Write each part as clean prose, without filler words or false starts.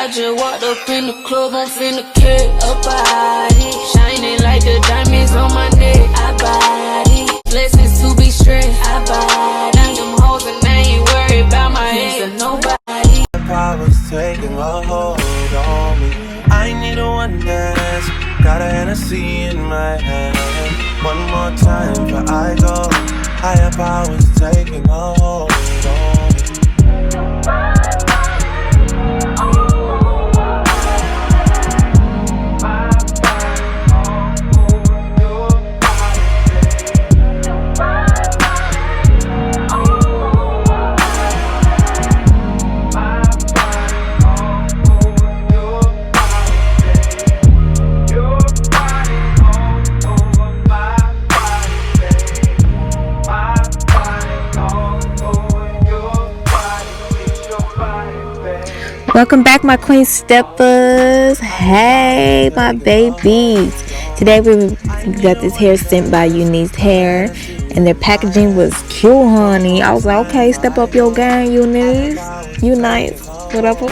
I just walked up in the club, I'm finna carry a body, shining like the diamonds on my neck. I body, blessings to be stressed. I body, got them hoes and I ain't worried about my head. Nobody. Power's taking a hold on me. I need a one dance, got a Hennessy in my hand. One more time before I go. Higher powers taking a hold on me. Welcome back, my queen steppers. Hey, my babies. Today we got this hair sent by UNice hair, and their packaging was cute, honey. I was like, okay, step up your game, UNice, whatever,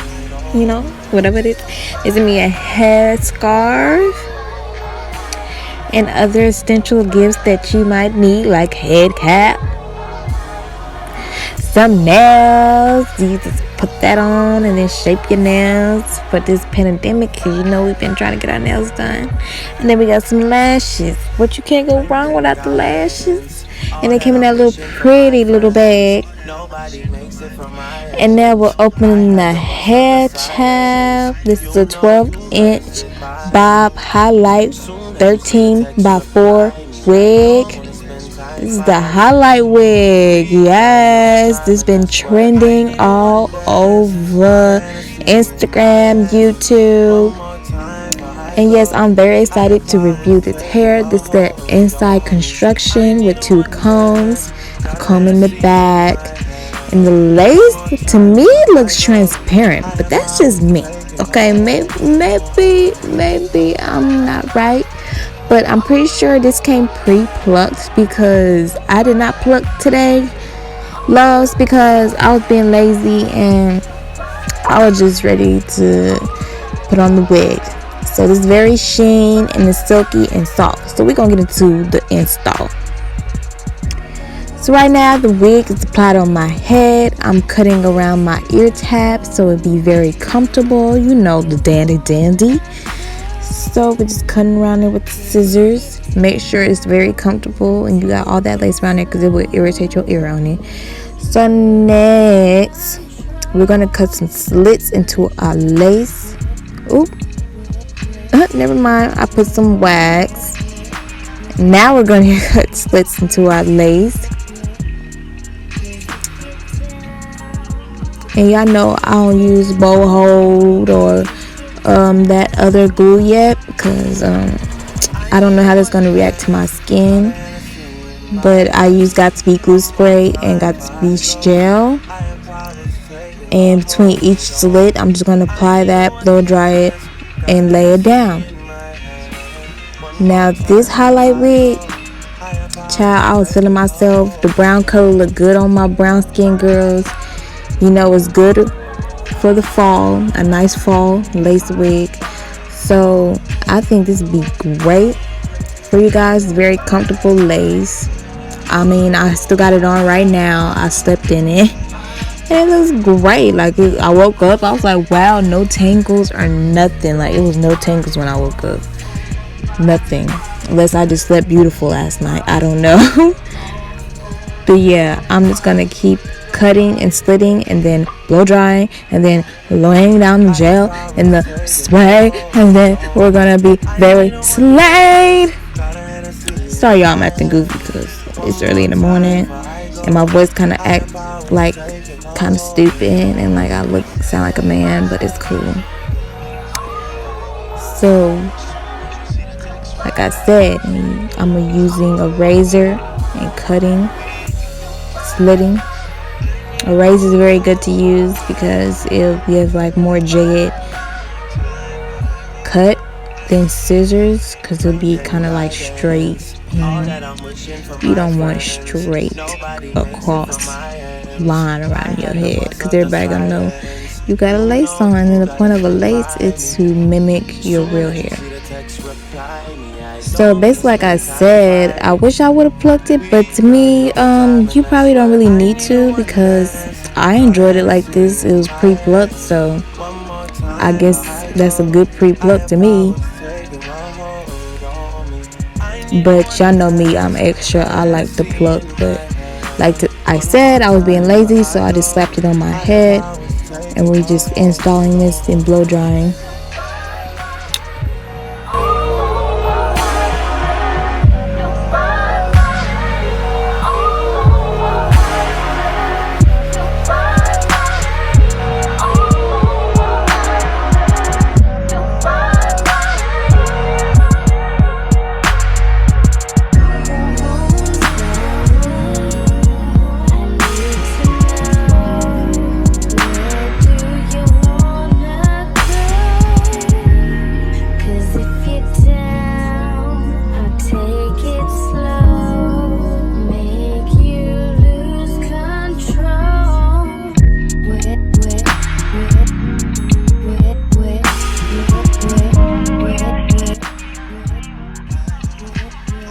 whatever it is. It's me a hair scarf and other essential gifts that you might need, like head cap, some nails. You just put that on and then shape your nails for this pandemic, because we've been trying to get our nails done. And then we got some lashes. What you can't go wrong without the lashes. And they came in that little pretty little bag. And now we're opening the hair child. This is a 12-inch bob highlight 13x4 wig. This is the highlight wig. Yes, this has been trending all over Instagram, YouTube. And yes, I'm very excited to review this hair. This is the inside construction with 2 combs, a comb in the back. And the lace, to me, looks transparent, but that's just me. Okay, maybe I'm not right. But I'm pretty sure this came pre-plucked, because I did not pluck today, loves, because I was being lazy and I was just ready to put on the wig. So this is very sheen and it's silky and soft. So we're going to get into the install. So right now the wig is applied on my head. I'm cutting around my ear tabs so it'd be very comfortable. The dandy. So we're just cutting around it with the scissors. Make sure it's very comfortable and you got all that lace around there, because it will irritate your ear on it. So next, we're going to cut some slits into our lace. Oop. Never mind. I put some wax. Now we're going to cut slits into our lace. And y'all know I don't use bow hold or that other glue yet, because I don't know how that's going to react to my skin. But I use Got2b glue spray and Got2b gel, and between each slit I'm just going to apply that, blow dry it, and lay it down. Now this highlight wig, child, I was feeling myself. The brown color looked good on my brown skin girls. It's good for the fall, a nice fall lace wig. So I think this would be great for you guys. It's very comfortable lace. I still got it on right now. I slept in it and it looks great. I woke up, I was like, wow, no tangles or nothing. It was no tangles when I woke up. Nothing, unless I just slept beautiful last night. I don't know. But yeah, I'm just gonna keep cutting and slitting and then blow drying and then laying down the gel and the spray, and then we're gonna be very slayed. Sorry y'all, I'm acting goofy because it's early in the morning and my voice kind of act kind of stupid, and I sound like a man, but it's cool. So like I said, I'm using a razor and cutting, slitting. A razor is very good to use because it'll give more jagged cut than scissors, because it'll be kind of straight. You don't want straight across line around your head, because everybody gonna know you got a lace on, and the point of a lace is to mimic your real hair. So basically, like I said, I wish I would have plucked it, but to me, you probably don't really need to, because I enjoyed it like this. It was pre-plucked, so I guess that's a good pre-pluck to me. But y'all know me, I'm extra. I like the pluck, but I said, I was being lazy, so I just slapped it on my head, and we're just installing this and blow drying.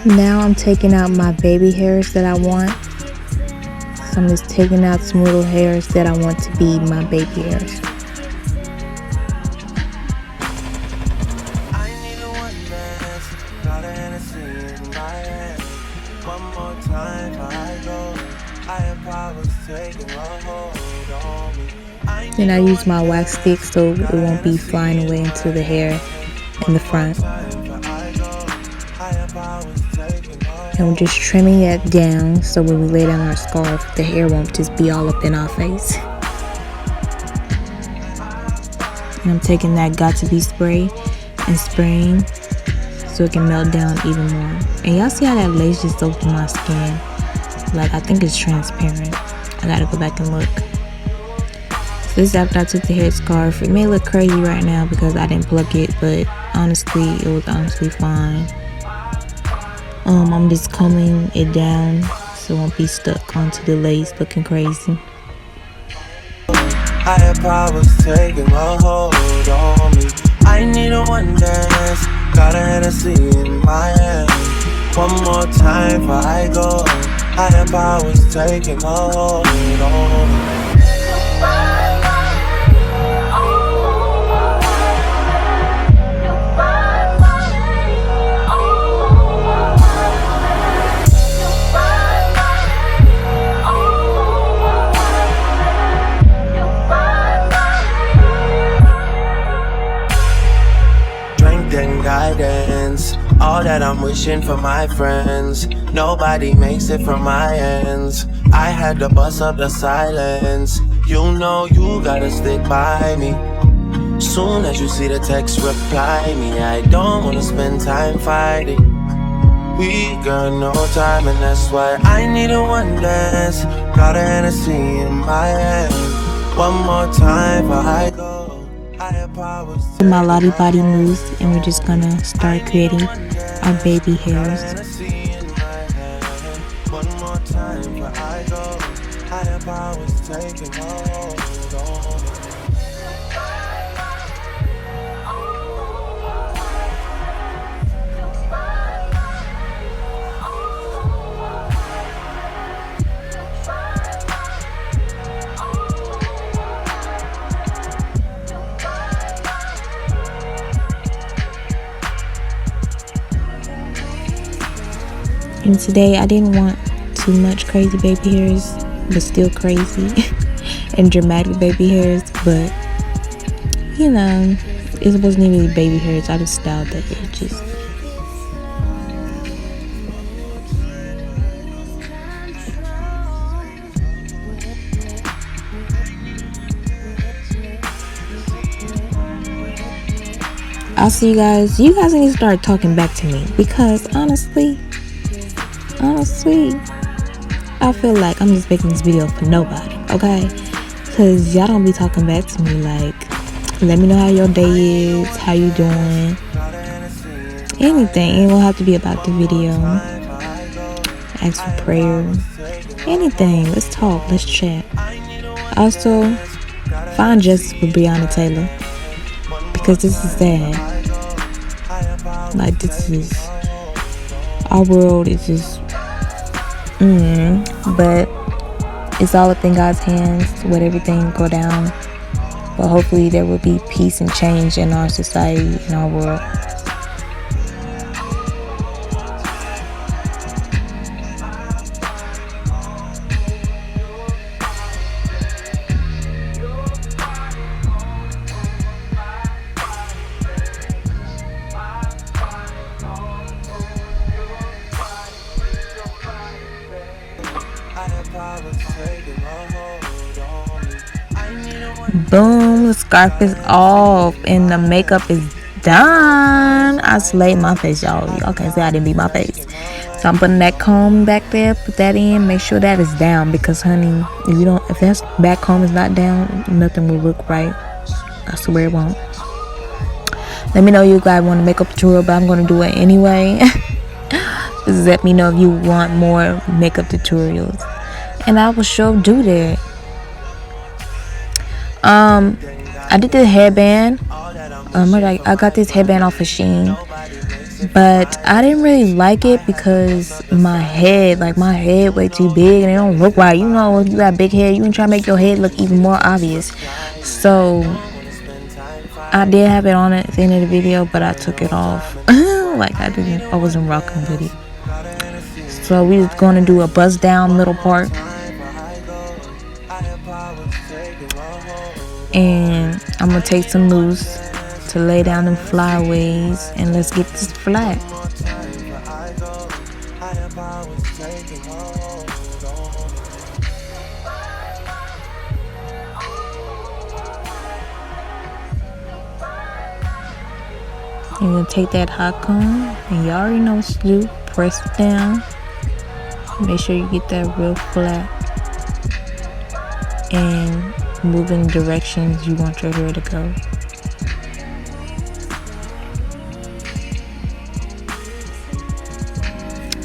Now I'm taking out my baby hairs that I want. So I'm just taking out some little hairs that I want to be my baby hairs. Then I use my wax stick so it won't be flying away into the hair in the front. And we're just trimming that down so when we lay down our scarf, the hair won't just be all up in our face. And I'm taking that got-to-be spray and spraying so it can melt down even more. And y'all see how that lace just soaked in my skin? Like, I think it's transparent. I gotta go back and look. So this is after I took the hair scarf. It may look crazy right now because I didn't pluck it, but honestly, it was honestly fine. I'm just combing it down so it won't be stuck onto the lace looking crazy. Higher powers taking a hold on me. I need a one dance, got a Hennessy in my hand. One more time before I go. Higher powers taking a hold on me. Guidance, all that I'm wishing for my friends. Nobody makes it from my ends. I had to bust up the silence. You know you gotta stick by me. Soon as you see the text, reply me. I don't wanna spend time fighting. We got no time and that's why I need a one dance. Got a Hennessy in my hand. One more time before I go. My Lottie body moves, and we're just gonna start creating our baby hairs. One more time before I go. Higher powers taking hold on me. And today I didn't want too much crazy baby hairs, but still crazy and dramatic baby hairs, but you know, it wasn't even baby hairs. I just styled the edges. I'll see you guys. You guys need to start talking back to me, because honestly, I feel like I'm just making this video for nobody, okay? Because y'all don't be talking back to me like, let me know how your day is, how you doing, anything. It won't have to be about the video. Ask for prayer, anything. Let's talk, let's chat. Also, find justice for Breonna Taylor, because this is sad. Like, this is, our world is just but it's all up in God's hands to let everything go down. But hopefully there will be peace and change in our society, in our world. Boom, the scarf is off and the makeup is done. I slayed my face, y'all. Y'all can't say I didn't beat my face. So I'm putting that comb back there, put that in, make sure that is down, because honey, if that back comb is not down, nothing will look right. I swear it won't. Let me know you guys want a makeup tutorial, but I'm going to do it anyway. Just let me know if you want more makeup tutorials, and I will sure do that. I did the headband. I got this headband off of Shein, but I didn't really like it because my head way too big and it don't look right. You know, if you got a big head, you can try to make your head look even more obvious. So I did have it on at the end of the video, but I took it off. I wasn't rocking with it. So we just gonna do a bust down middle part, and I'm gonna take some loose to lay down them flyaways, and let's get this flat. You're gonna take that hot comb, and you already know what to do. Press it down. Make sure you get that real flat, and move in directions you want your hair to go.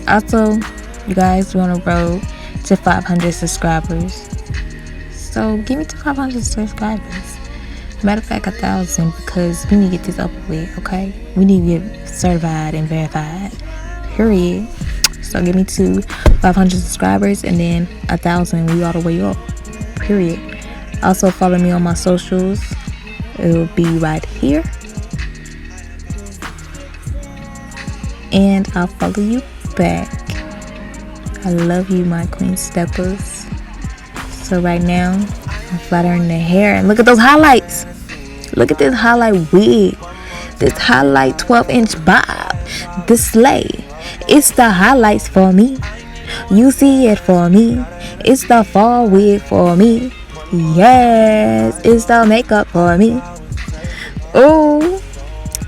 Also, you guys want to roll to 500 subscribers. So give me to 500 subscribers. Matter of fact, 1,000, because we need to get this up with, okay? We need to get certified and verified. Period. So give me to 500 subscribers, and then 1,000, we all the way up. Period. Also follow me on my socials. It will be right here. And I'll follow you back. I love you, my queen steppers. So right now, I'm flattering the hair. And look at those highlights. Look at this highlight wig. This highlight 12-inch bob. This slay. It's the highlights for me. You see it for me. It's the fall wig for me. Yes, it's the makeup for me. Oh,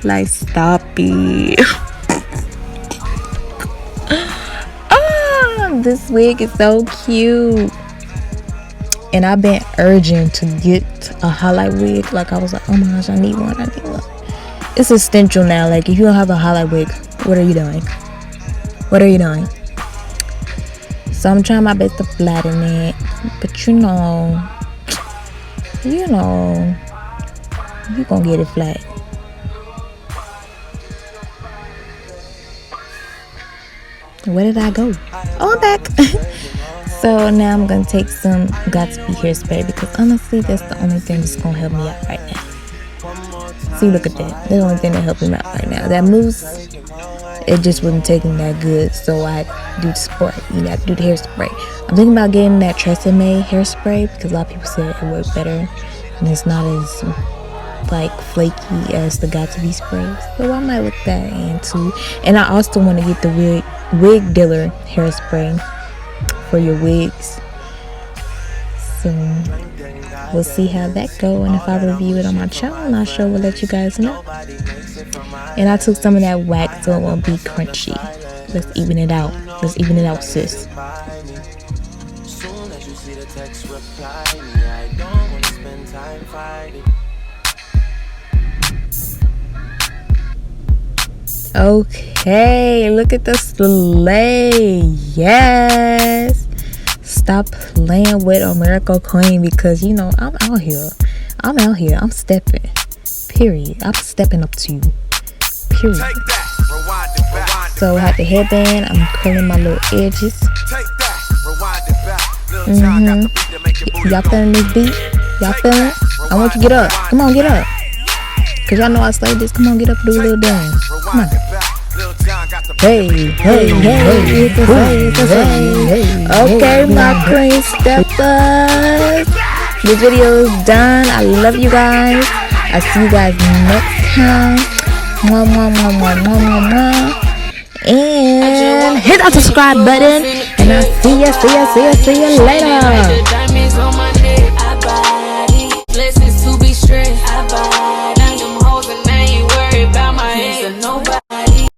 like, stop it. This wig is so cute, and I've been urging to get a highlight wig. Like, I was like, oh my gosh, I need one. It's essential now. Like, if you don't have a highlight wig, what are you doing? So I'm trying my best to flatten it, but you gonna get it flat. Where did I go? Oh, I'm back. So now I'm gonna take some Got2b hairspray, because honestly that's the only thing that's gonna help me out right now. See, look at that. That's the only thing that helped me out right now. That mousse, it just wasn't taking that good, so I do the spray. I have to do the hairspray. I'm thinking about getting that Tresemme hairspray, because a lot of people said it worked better and it's not as like flaky as the Got2b sprays. So I might look that into. And I also want to get the wig dealer hairspray for your wigs. So we'll see how that go, and if I review it on my channel, I sure will let you guys know. And I took some of that wax so it won't be crunchy. Let's even it out. Let's even it out, sis. Okay, look at the slay. Yes. Stop playing with America Queen, because I'm out here. I'm out here. I'm stepping. Period. I'm stepping up to you. Period. So I have the headband. I'm curling my little edges. Y'all feeling this beat? Y'all feeling it? I want you to get up. Come on, get up. Cause y'all know I say this. Come on, get up and do a little dance. Come on. Hey, hey, hey, hey. Okay, my queen steppers. This video is done. I love you guys. I'll see you guys next time. Mwah, mwah, mwah, mwah, mwah, mwah, mwah. And hit that subscribe button. And I'll see ya later.